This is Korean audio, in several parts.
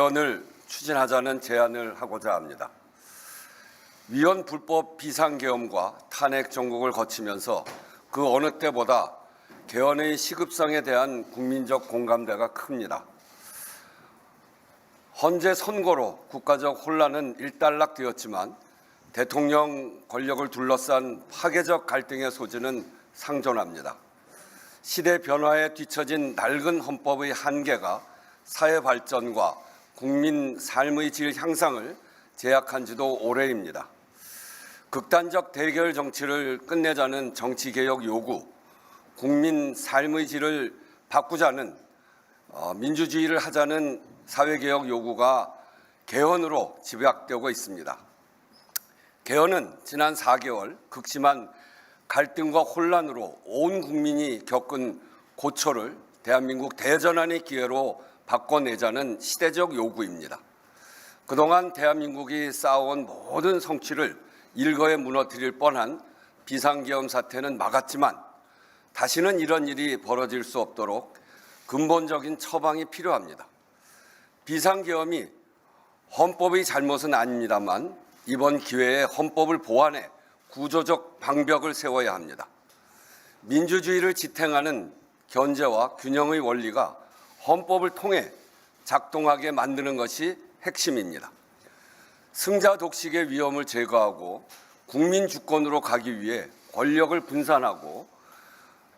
개헌을 추진하자는 제안을 하고자 합니다. 위헌 불법 비상계엄과 탄핵 정국을 거치면서 그 어느 때보다 개헌의 시급성에 대한 국민적 공감대가 큽니다. 헌재 선고로 국가적 혼란은 일단락되었지만 대통령 권력을 둘러싼 파괴적 갈등의 소지는 상존합니다. 시대 변화에 뒤처진 낡은 헌법의 한계가 사회 발전과 국민 삶의 질 향상을 제약한 지도 오래입니다. 극단적 대결 정치를 끝내자는 정치개혁 요구, 국민 삶의 질을 바꾸자는 민주주의를 하자는 사회개혁 요구가 개헌으로 집약되고 있습니다. 개헌은 지난 4개월 극심한 갈등과 혼란으로 온 국민이 겪은 고초를 대한민국 대전환의 기회로 바꿔내자는 시대적 요구입니다. 그동안 대한민국이 쌓아온 모든 성취를 일거에 무너뜨릴 뻔한 비상계엄 사태는 막았지만 다시는 이런 일이 벌어질 수 없도록 근본적인 처방이 필요합니다. 비상계엄이 헌법의 잘못은 아닙니다만 이번 기회에 헌법을 보완해 구조적 방벽을 세워야 합니다. 민주주의를 지탱하는 견제와 균형의 원리가 헌법을 통해 작동하게 만드는 것이 핵심입니다. 승자 독식의 위험을 제거하고 국민 주권으로 가기 위해 권력을 분산하고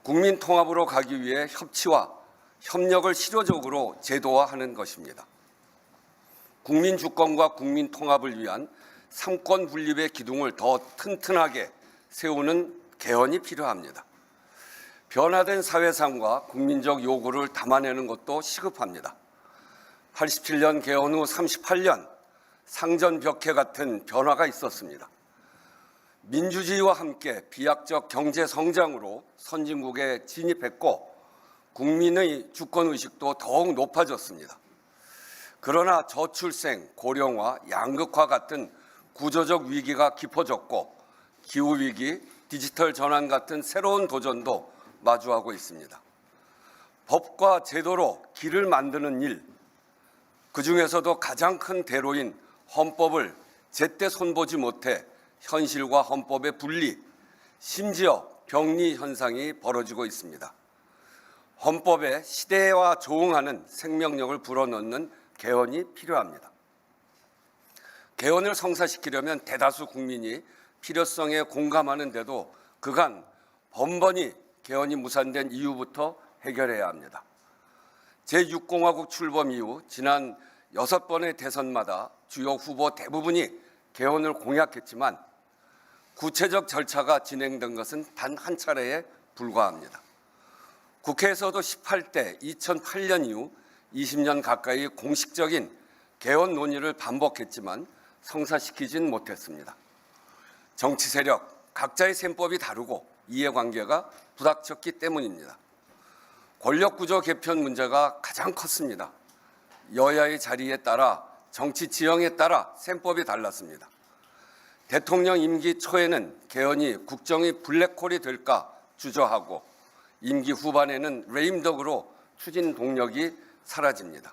국민 통합으로 가기 위해 협치와 협력을 실효적으로 제도화하는 것입니다. 국민 주권과 국민 통합을 위한 삼권 분립의 기둥을 더 튼튼하게 세우는 개헌이 필요합니다. 변화된 사회상과 국민적 요구를 담아내는 것도 시급합니다. 87년 개헌 후 38년 상전벽해 같은 변화가 있었습니다. 민주주의와 함께 비약적 경제 성장으로 선진국에 진입했고 국민의 주권의식도 더욱 높아졌습니다. 그러나 저출생, 고령화, 양극화 같은 구조적 위기가 깊어졌고 기후위기, 디지털 전환 같은 새로운 도전도 마주하고 있습니다. 법과 제도로 길을 만드는 일, 그중에서도 가장 큰 대로인 헌법을 제때 손보지 못해 현실과 헌법의 분리, 심지어 병리 현상이 벌어지고 있습니다. 헌법에 시대와 조응하는 생명력을 불어넣는 개헌이 필요합니다. 개헌을 성사시키려면 대다수 국민이 필요성에 공감하는데도 그간 번번이 개헌이 무산된 이유부터 해결해야 합니다. 제6공화국 출범 이후 지난 6번의 대선마다 주요 후보 대부분이 개헌을 공약했지만 구체적 절차가 진행된 것은 단 한 차례에 불과합니다. 국회에서도 18대 2008년 이후 20년 가까이 공식적인 개헌 논의를 반복했지만 성사시키진 못했습니다. 정치 세력, 각자의 셈법이 다르고 이해관계가 부닥쳤기 때문입니다. 권력구조 개편 문제가 가장 컸습니다. 여야의 자리에 따라 정치 지형에 따라 셈법이 달랐습니다. 대통령 임기 초에는 개헌이 국정의 블랙홀이 될까 주저하고 임기 후반에는 레임덕으로 추진 동력이 사라집니다.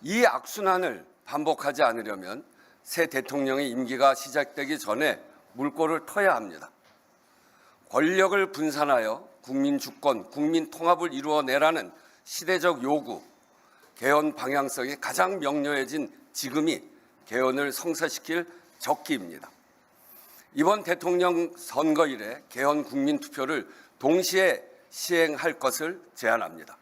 이 악순환을 반복하지 않으려면 새 대통령의 임기가 시작되기 전에 물꼬를 터야 합니다. 권력을 분산하여 국민 주권, 국민 통합을 이루어내라는 시대적 요구, 개헌 방향성이 가장 명료해진 지금이 개헌을 성사시킬 적기입니다. 이번 대통령 선거일에 개헌 국민투표를 동시에 시행할 것을 제안합니다.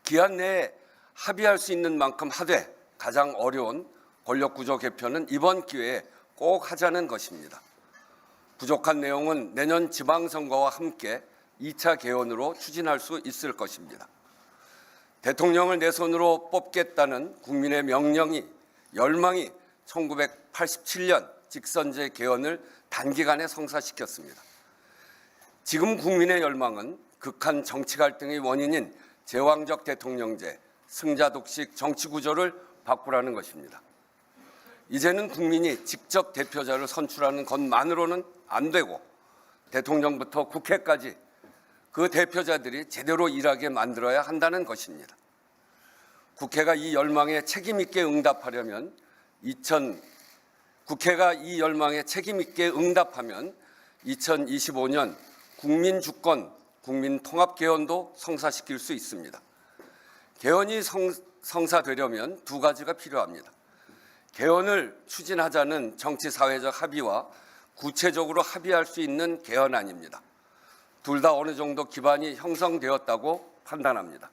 기한 내에 합의할 수 있는 만큼 하되 가장 어려운 권력구조 개편은 이번 기회에 꼭 하자는 것입니다. 부족한 내용은 내년 지방선거와 함께 2차 개헌으로 추진할 수 있을 것입니다. 대통령을 내 손으로 뽑겠다는 국민의 명령이, 열망이 1987년 직선제 개헌을 단기간에 성사시켰습니다. 지금 국민의 열망은 극한 정치 갈등의 원인인 제왕적 대통령제, 승자 독식 정치 구조를 바꾸라는 것입니다. 이제는 국민이 직접 대표자를 선출하는 것만으로는 안 되고 대통령부터 국회까지 그 대표자들이 제대로 일하게 만들어야 한다는 것입니다. 국회가 이 열망에 책임 있게 응답하면 2025년 국민 주권, 국민 통합 개헌도 성사시킬 수 있습니다. 개헌이 성사되려면 두 가지가 필요합니다. 개헌을 추진하자는 정치 사회적 합의와 구체적으로 합의할 수 있는 개헌안입니다. 둘 다 어느 정도 기반이 형성되었다고 판단합니다.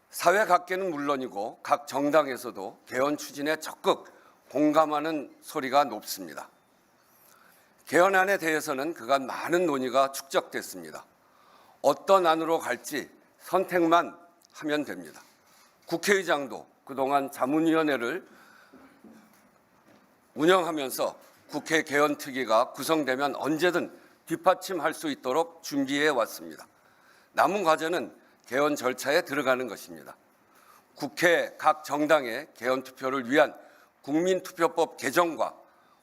사회 각계는 물론이고 각 정당에서도 개헌 추진에 적극 공감하는 소리가 높습니다. 개헌안에 대해서는 그간 많은 논의가 축적됐습니다. 어떤 안으로 갈지 선택만 하면 됩니다. 국회의장도 그동안 자문위원회를 운영하면서 국회 개헌특위가 구성되면 언제든 뒷받침할 수 있도록 준비해 왔습니다. 남은 과제는 개헌 절차에 들어가는 것입니다. 국회 각 정당의 개헌 투표를 위한 국민투표법 개정과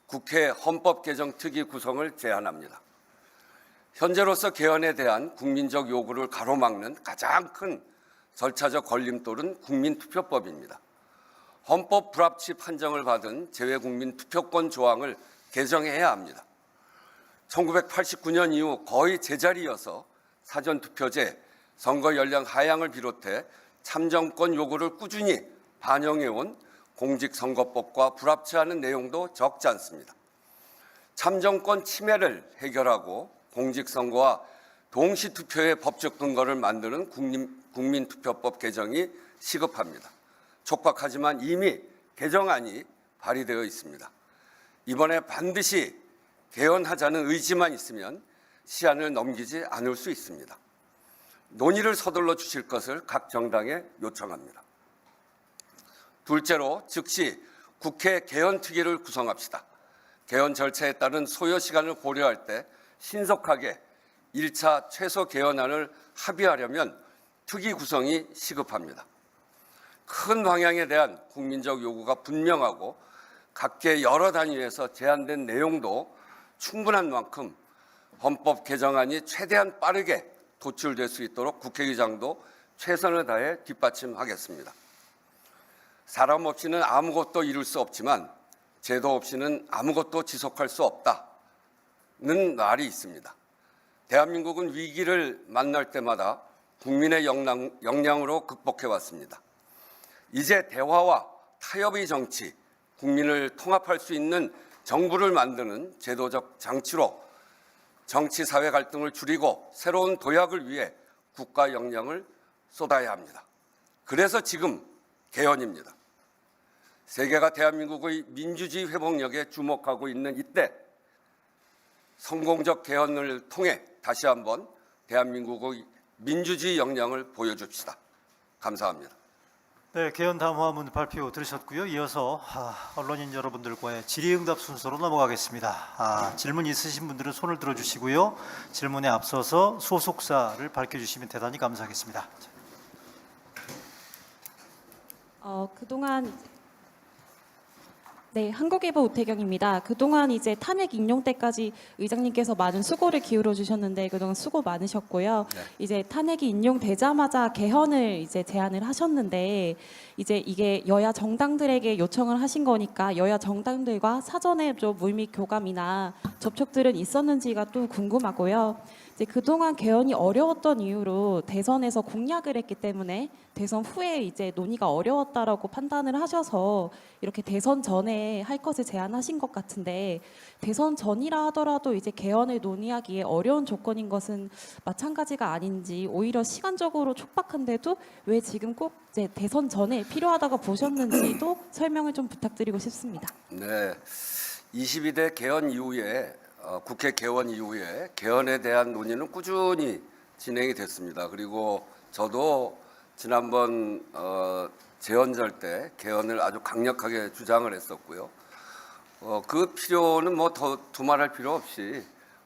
국회 헌법개정특위 구성을 제안합니다. 현재로서 개헌에 대한 국민적 요구를 가로막는 가장 큰 절차적 걸림돌은 국민투표법입니다. 헌법 불합치 판정을 받은 재외국민투표권 조항을 개정해야 합니다. 1989년 이후 거의 제자리여서 사전투표제, 선거 연령 하향을 비롯해 참정권 요구를 꾸준히 반영해온 공직선거법과 불합치하는 내용도 적지 않습니다. 참정권 침해를 해결하고 공직선거와 동시투표의 법적 근거를 만드는 국민투표법 개정이 시급합니다. 촉박하지만 이미 개정안이 발의되어 있습니다. 이번에 반드시 개헌하자는 의지만 있으면 시한을 넘기지 않을 수 있습니다. 논의를 서둘러 주실 것을 각 정당에 요청합니다. 둘째로 즉시 국회 개헌특위를 구성합시다. 개헌 절차에 따른 소요 시간을 고려할 때 신속하게 1차 최소 개헌안을 합의하려면 특위 구성이 시급합니다. 큰 방향에 대한 국민적 요구가 분명하고 각계 여러 단위에서 제안된 내용도 충분한 만큼 헌법 개정안이 최대한 빠르게 도출될 수 있도록 국회의장도 최선을 다해 뒷받침하겠습니다. 사람 없이는 아무것도 이룰 수 없지만 제도 없이는 아무것도 지속할 수 없다는 말이 있습니다. 대한민국은 위기를 만날 때마다 국민의 역량으로 극복해 왔습니다. 이제 대화와 타협의 정치, 국민을 통합할 수 있는 정부를 만드는 제도적 장치로 정치 사회 갈등을 줄이고 새로운 도약을 위해 국가 역량을 쏟아야 합니다. 그래서 지금 개헌입니다. 세계가 대한민국의 민주주의 회복력에 주목하고 있는 이때 성공적 개헌을 통해 다시 한번 대한민국의 민주주의 역량을 보여줍시다. 감사합니다. 네, 개헌 담화문 발표 들으셨고요. 이어서 언론인 여러분들과의 질의응답 순서로 넘어가겠습니다. 질문 있으신 분들은 손을 들어주시고요. 질문에 앞서서 소속사를 밝혀주시면 대단히 감사하겠습니다. 그동안 한국일보 우태경입니다. 그동안 이제 탄핵 인용 때까지 의장님께서 많은 수고를 기울여 주셨는데 그동안 수고 많으셨고요. 네. 이제 탄핵이 인용되자마자 개헌을 이제 제안을 하셨는데 이제 이게 여야 정당들에게 요청을 하신 거니까 여야 정당들과 사전에 좀 물밑 교감이나 접촉들은 있었는지가 또 궁금하고요. 이제 그동안 개헌이 어려웠던 이유로 대선에서 공약을 했기 때문에 대선 후에 이제 논의가 어려웠다라고 판단을 하셔서 이렇게 대선 전에 할 것을 제안하신 것 같은데 대선 전이라 하더라도 이제 개헌을 논의하기에 어려운 조건인 것은 마찬가지가 아닌지 오히려 시간적으로 촉박한데도 왜 지금 꼭 이제 대선 전에 필요하다고 보셨는지도 설명을 좀 부탁드리고 싶습니다. 네, 22대 개헌 이후에 국회 개원 이후에 개헌에 대한 논의는 꾸준히 진행이 됐습니다. 그리고 저도 지난번 재헌절 때 개헌을 아주 강력하게 주장을 했었고요. 그 필요는 뭐 더 두말할 필요 없이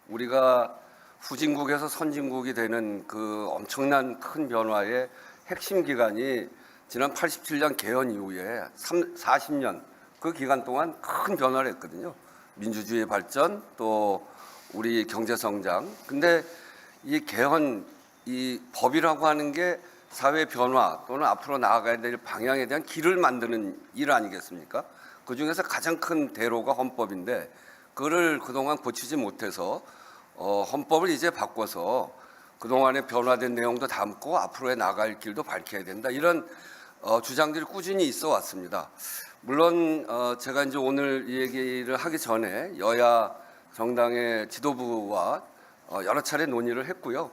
우리가 후진국에서 선진국이 되는 그 엄청난 큰 변화의 핵심 기간이 지난 87년 개헌 이후에 40년 그 기간 동안 큰 변화를 했거든요. 민주주의 발전 또 우리 경제 성장. 근데 이 개헌 이 법이라고 하는 게 사회 변화 또는 앞으로 나아가야 될 방향에 대한 길을 만드는 일 아니겠습니까? 그중에서 가장 큰 대로가 헌법인데 그거를 그동안 고치지 못해서 헌법을 이제 바꿔서 그동안의 변화된 내용도 담고 앞으로의 나아갈 길도 밝혀야 된다. 이런 주장들이 꾸준히 있어 왔습니다. 물론 제가 이제 오늘 이 얘기를 하기 전에 여야 정당의 지도부와 여러 차례 논의를 했고요.